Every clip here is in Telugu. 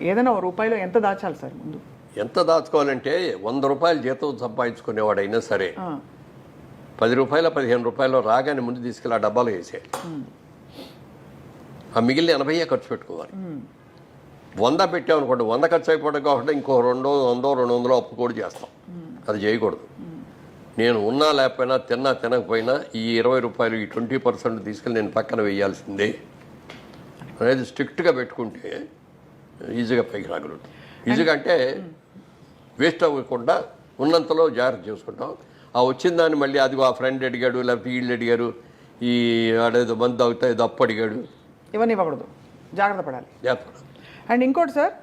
ఏదైనా రూపాయిలో ఎంత దాచాలి సార్ ముందు? ఎంత దాచుకోవాలంటే 100 రూపాయలు జీతం సంపాదించుకునేవాడైనా సరే 10 రూపాయల 15 రూపాయలు రాగానే ముందు తీసుకెళ్ళి ఆ డబ్బాలో వేసేయాలి. ఆ మిగిలిన 80 ఖర్చు పెట్టుకోవాలి. 100 పెట్టామనుకోండి, 100 ఖర్చు అయిపోవడం కాబట్టి ఇంకో 200 అప్పు కూడా చేస్తాం. అది చేయకూడదు. నేను ఉన్నా లేకపోయినా తినకపోయినా ఈ 20 రూపాయలు ఈ 20% తీసుకెళ్ళి నేను పక్కన వేయాల్సిందే అనేది స్ట్రిక్ట్గా పెట్టుకుంటే ఈజీగా పైకి రాగలుగుతాం. ఈజీగా అంటే వేస్ట్ అవ్వకుండా ఉన్నంతలో జాగ్రత్త చేసుకుంటాం. ఆ వచ్చిన దాన్ని మళ్ళీ అది ఆ ఫ్రెండ్ అడిగాడు, లేకపోతే వీళ్ళు అడిగారు, ఈ ఆడేదో మందు తాగుతా ఏదో అప్పు అడిగాడు, ఇవన్నీ ఇవ్వకూడదు. జాగ్రత్త పడాలి. అండ్ ఇంకోటి సార్,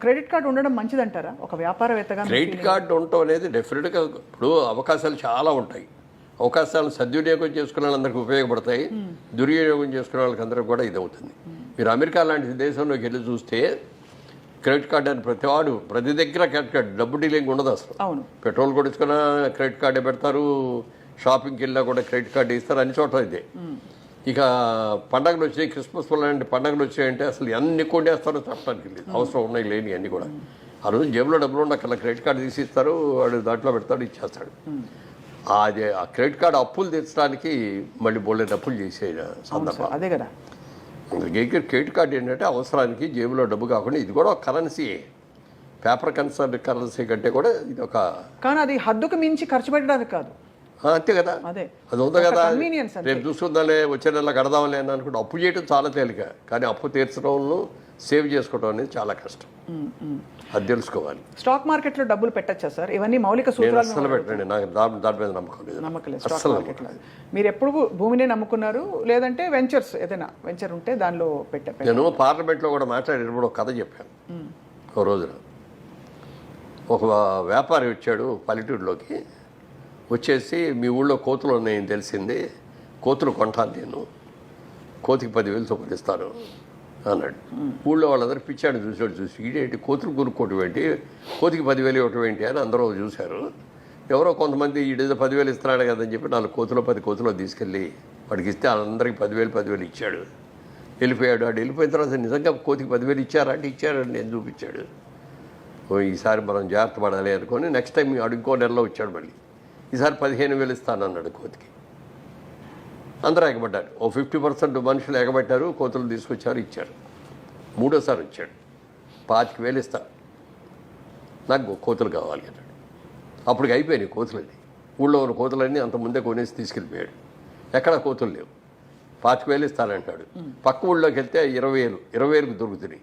క్రెడిట్ కార్డు ఉండడం మంచిదంటారా ఒక వ్యాపారవేత్తగా? క్రెడిట్ కార్డు ఉండటం అనేది డెఫినెట్గా ఇప్పుడు అవకాశాలు చాలా ఉంటాయి. అవకాశాలను సద్వినియోగం చేసుకునే వాళ్ళందరికీ ఉపయోగపడతాయి, దుర్వినియోగం చేసుకునే వాళ్ళకి అందరికీ కూడా ఇది అవుతుంది. మీరు అమెరికా లాంటి దేశంలోకి వెళ్ళి చూస్తే క్రెడిట్ కార్డు అని ప్రతి దగ్గర క్రెడిట్ కార్డు, డబ్బు డీలింగ్ ఉండదు అసలు. అవును. పెట్రోల్ కొడుచుకున్నా క్రెడిట్ కార్డే పెడతారు, షాపింగ్కి వెళ్ళినా కూడా క్రెడిట్ కార్డు ఇస్తారు, అన్ని చోట్ల ఇదే. ఇక పండగలు వచ్చాయి, క్రిస్మస్ లాంటి పండగలు వచ్చాయంటే అసలు ఎన్ని కొట్టేస్తారో చెప్పడానికి లేదు. అవసరం ఉన్నాయి లేని అన్నీ కూడా. ఆ రోజు జేబులో డబ్బులు ఉండక్కర్లా, క్రెడిట్ కార్డు తీసి ఇస్తారు, వాడు దాంట్లో పెడతాడు, ఇచ్చేస్తాడు. అది ఆ క్రెడిట్ కార్డు అప్పులు తెచ్చడానికి మళ్ళీ బోల్డెన్ అప్పులు చేసే సందర్భం అదే కదా. క్రెడిట్ కార్డు ఏంటంటే అవసరానికి జేబులో డబ్బు కాకుండా ఇది కూడా ఒక కరెన్సీ. పేపర్ కరెన్సీ కంటే కూడా ఇది ఒక, కానీ అది హద్దుకు మించి ఖర్చు పెట్టడానికి కాదు. అంతే కదా, అదే అది ఉంది కదా. రేపు చూసుకుందాలే, వచ్చే నెల కడదాంలే అని అనుకుంటే అప్పు చేయడం చాలా తేలిక, కానీ అప్పు తీర్చడంలో సేవ్ చేసుకోవడం అనేది చాలా కష్టం. అది తెలుసుకోవాలి. స్టాక్ మార్కెట్లో డబ్బులు పెట్టచ్చా సార్? ఇవన్నీ మౌలిక సూత్రాలు. అసలు పెట్టండి, నాకు దాని మీద నమ్మకం లేదు. స్టాక్ మార్కెట్లో మీరు ఎప్పుడు భూమినే నమ్ముకున్నారు, లేదంటే వెంచర్స్ ఏదైనా వెంచర్ ఉంటే దానిలో పెట్టారు? నేను పార్లమెంట్లో కూడా మాట్లాడేటప్పుడు ఒక కథ చెప్పాను. ఒక రోజున ఒక వ్యాపారి వచ్చాడు పల్లెటూరులోకి. వచ్చేసి మీ ఊళ్ళో కోతులు ఉన్నాయని తెలిసింది, కోతులు కొంటాను నేను, కోతికి 10,000 చొప్పున ఇస్తాను అన్నాడు. ఊళ్ళో వాళ్ళందరూ పిచ్చాడు చూసి ఇదేంటి కోతులు కొనుక్కోవటం ఏంటి, కోతికి 10,000 ఇవ్వటం ఏంటి అని అందరూ చూశారు. ఎవరో కొంతమంది ఈడేదో 10,000 ఇస్తున్నాడు కదని చెప్పి 4 కోతులు 10 కోతులు తీసుకెళ్ళి వాడికి ఇస్తే వాళ్ళందరికీ 10,000 ఇచ్చాడు. వెళ్ళిపోయాడు. వాడు వెళ్ళిపోయిన తర్వాత నిజంగా కోతికి 10,000 ఇచ్చారా అంటే ఇచ్చారని నేను చూపించాడు. ఈసారి మనం జాగ్రత్త పడాలి అనుకొని నెక్స్ట్ టైం వాడు ఇంకో నెలలో వచ్చాడు. మళ్ళీ ఈసారి 15,000 ఇస్తానన్నాడు కోతికి. అందరూ ఎగబడ్డారు. ఓ 50% మనుషులు ఎగబట్టారు, కోతులు తీసుకొచ్చారు, ఇచ్చారు. మూడోసారి వచ్చాడు, 25,000 ఇస్తా, నాకు కోతులు కావాలి అన్నాడు. అప్పటికి అయిపోయినాయి కోతులని. ఊళ్ళో ఉన్న కోతులన్నీ అంత ముందే కొనేసి తీసుకెళ్ళిపోయాడు. ఎక్కడ కోతులు లేవు. 25,000 ఇస్తానంటాడు. పక్క ఊళ్ళోకి వెళ్తే 20,000 దొరుకుతున్నాయి.